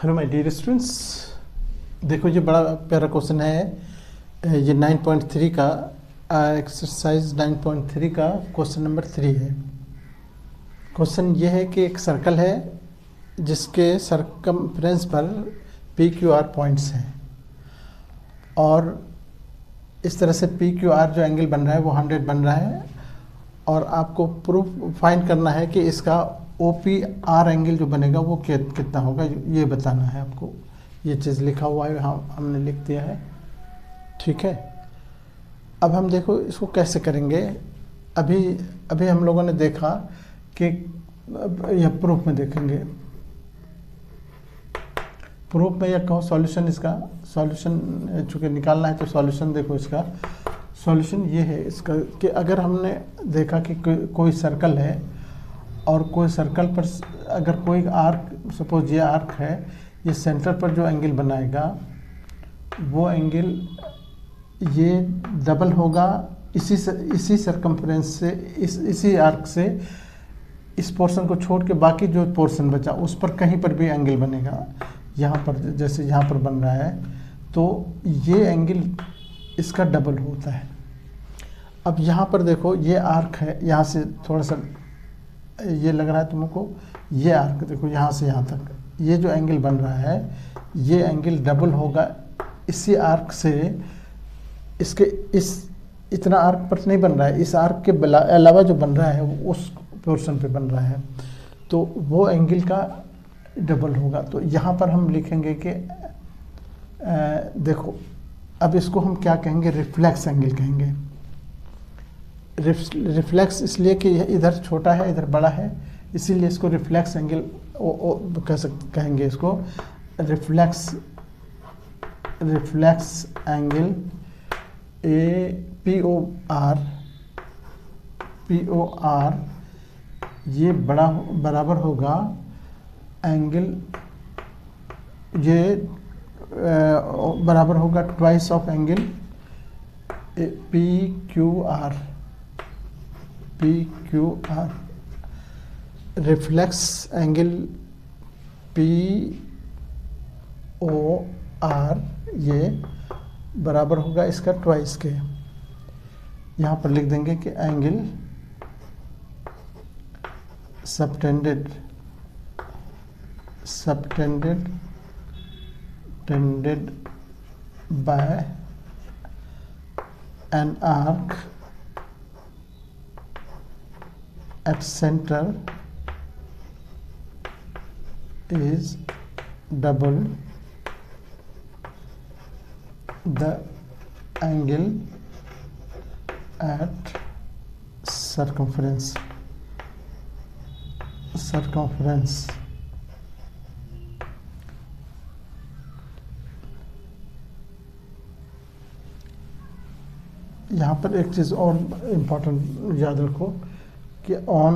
Hello my dear students, देखो ये बड़ा प्यारा क्वेश्चन है। ये 9.3 का एक्सरसाइज 9.3 का क्वेश्चन नंबर 3 है। क्वेश्चन ये है कि एक सर्कल है जिसके सरकमफ्रेंस पर PQR पॉइंट्स हैं और इस तरह से PQR जो एंगल बन रहा है वो 100 बन रहा है और आपको प्रूफ फाइंड करना है कि इसका OPR एंगल जो बनेगा वो कितना होगा, ये बताना है आपको। ये चीज़ लिखा हुआ है, हमने लिख दिया है, ठीक है। अब हम देखो इसको कैसे करेंगे। अभी हम लोगों ने देखा कि यह प्रूफ में देखेंगे। प्रूफ में या कहो सॉल्यूशन, इसका सॉल्यूशन चूँकि निकालना है तो सॉल्यूशन देखो, इसका सॉल्यूशन ये है इसका कि अगर हमने देखा कि कोई सर्कल है और कोई सर्कल पर अगर कोई आर्क, सपोज ये आर्क है, ये सेंटर पर जो एंगल बनाएगा वो एंगल ये डबल होगा इसी सरकमफ्रेंस से, इसी आर्क से। इस पोर्शन को छोड़ के बाकी जो पोर्शन बचा उस पर कहीं पर भी एंगल बनेगा। यहाँ पर जैसे यहाँ पर बन रहा है तो ये एंगल इसका डबल होता है। अब यहाँ पर देखो ये आर्क है, यहाँ से थोड़ा सा ये लग रहा है तुमको, ये आर्क देखो यहाँ से यहाँ तक ये जो एंगल बन रहा है ये एंगल डबल होगा इसी आर्क से। इसके इस इतना आर्क पर नहीं बन रहा है, इस आर्क के अलावा जो बन रहा है वो उस पोर्शन पे बन रहा है, तो वो एंगल का डबल होगा। तो यहाँ पर हम लिखेंगे कि देखो अब इसको हम क्या कहेंगे, रिफ्लेक्स एंगल कहेंगे। रिफ्लेक्स इसलिए कि इधर छोटा है इधर बड़ा है, इसीलिए इसको रिफ्लेक्स एंगल कहेंगे इसको रिफ्लेक्स एंगल POR ये बराबर होगा एंगल, ये बराबर होगा twice of angle PQR। Reflex angle POR ये बराबर होगा इसका ट्वाइस के। यहाँ पर लिख देंगे कि angle subtended by an arc at center is double the angle at circumference। यहाँ पर एक चीज़ और इम्पोर्टेंट याद रखो कि on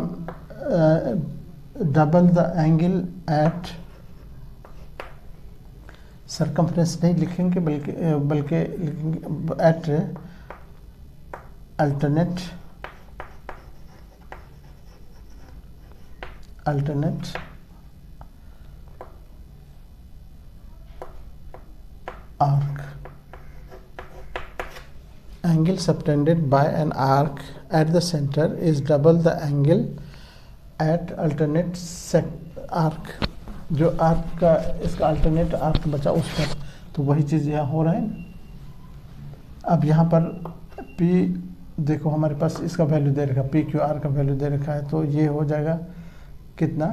double the angle at circumference नहीं लिखेंगे बल्कि लिखेंगे at alternate arc. Angle subtended by an arc at the center is double the angle at alternate arc। जो आर्क का इसका अल्टरनेट आर्क बचा उस पर, तो वही चीज़ यहाँ हो रहा है। अब यहाँ पर P देखो हमारे पास इसका वैल्यू दे रखा, PQR का वैल्यू दे रखा है, तो ये हो जाएगा कितना,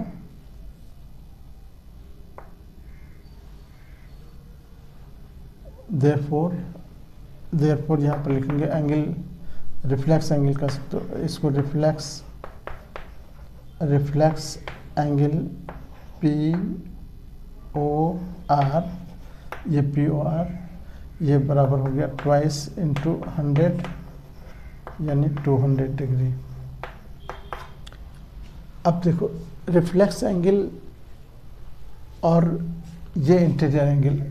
देयरफॉर यहाँ पर लिखेंगे एंगल रिफ्लेक्स एंगल का, तो इसको रिफ्लेक्स एंगल POR, ये POR ये बराबर हो गया ट्वाइस इंटू 100 यानी 200 डिग्री। अब देखो रिफ्लेक्स एंगल और ये interior angle,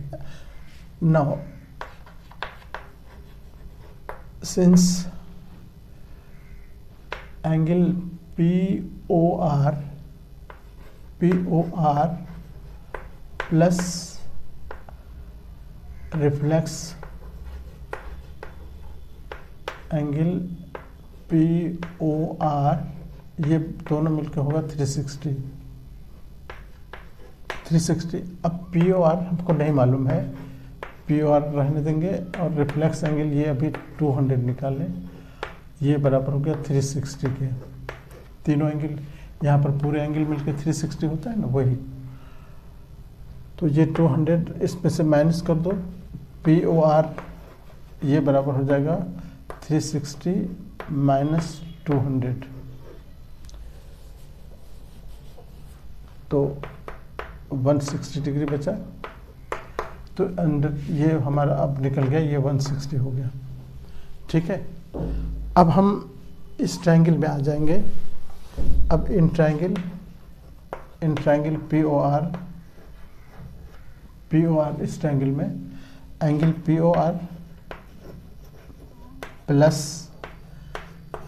now since angle POR plus reflex angle POR, ये दोनों मिलकर होगा 360। अब POR हमको नहीं मालूम है, POR रहने देंगे और रिफ्लेक्स एंगल ये अभी 200 निकालें, ये बराबर हो गया 360 के। तीनों एंगल यहाँ पर पूरे एंगल मिलकर 360 होता है ना, वही। तो ये 200 इसमें से माइनस कर दो, POR ये बराबर हो जाएगा 360 माइनस 200, तो 160 डिग्री बचा। तो अंदर ये हमारा अब निकल गया, ये 160 हो गया। ठीक है, अब हम इस ट्रायंगल में आ जाएंगे। अब इन ट्रायंगल POR इस ट्रायंगल में angle POR plus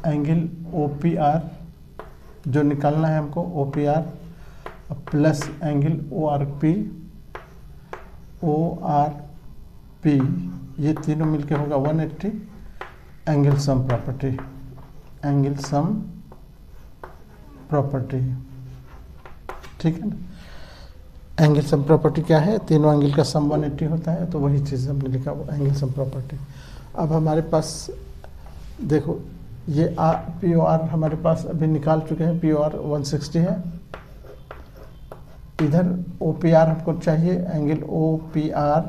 angle OPR जो निकालना है हमको, OPR प्लस एंगल ORP, ये तीनों मिलके होगा 180। एंगल सम प्रॉपर्टी, ठीक है ना। एंगल सम प्रॉपर्टी क्या है? तीनों एंगल का सम 180 होता है, तो वही चीज़ हमने लिखा वो एंगल सम प्रॉपर्टी। अब हमारे पास देखो, ये POR हमारे पास अभी निकाल चुके हैं, POR 160 है। इधर OPR हमको चाहिए, एंगल OPR,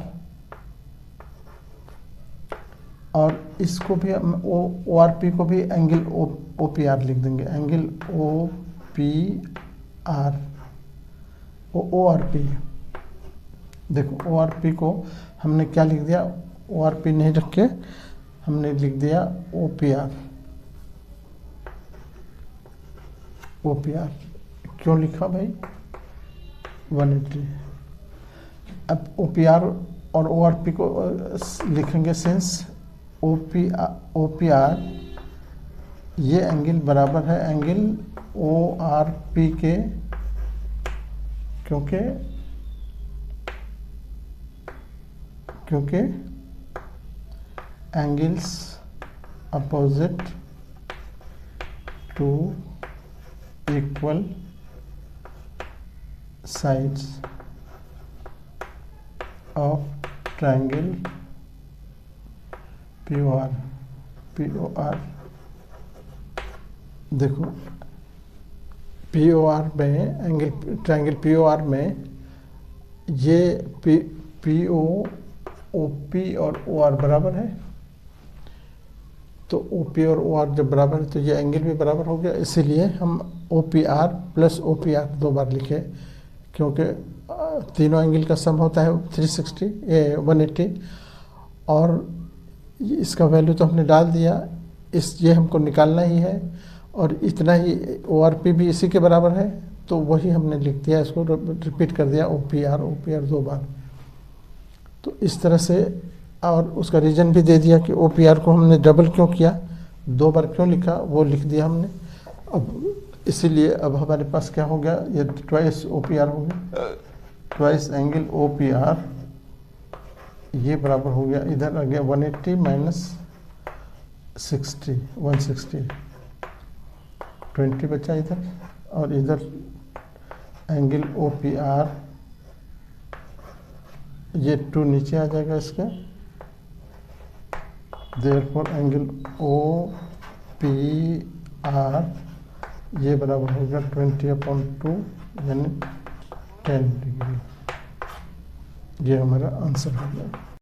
और इसको भी हम ORP को भी एंगल OPR लिख देंगे, एंगल ORP। देखो ORP को हमने क्या लिख दिया, ORP नहीं रख के हमने लिख दिया OPR। क्यों लिखा भाई? 180। अब OPR और ORP को लिखेंगे, सिंस OPR ये एंगल बराबर है एंगल ORP के, क्योंकि angles opposite to equal sides of triangle POR। देखो POR में एंगल ट्रायंगल POR में ये PO OP और OR बराबर है, तो OP और OR जब बराबर है तो ये एंगल भी बराबर हो गया। इसीलिए हम OPR प्लस OPR दो बार लिखे, क्योंकि तीनों एंगल का सम होता है 180, और इसका वैल्यू तो हमने डाल दिया, ये हमको निकालना ही है, और इतना ही ORP भी इसी के बराबर है, तो वही हमने लिख दिया, इसको रिपीट कर दिया OPR दो बार। तो इस तरह से, और उसका रीज़न भी दे दिया कि OPR को हमने डबल क्यों किया, दो बार क्यों लिखा, वो लिख दिया हमने। अब इसीलिए अब हमारे पास क्या हो गया, ये ट्वाइस OPR हो गया, ट्वाइस एंगल OPR, ये बराबर हो गया, इधर आ गया 180 माइनस 60, 160, 20 बचा इधर, और इधर एंगल OPR, ये 2 नीचे आ जाएगा इसका, देयरफॉर एंगल OPR ये बराबर होगा 20/2 यानी 10 डिग्री। ये हमारा आंसर हो गया।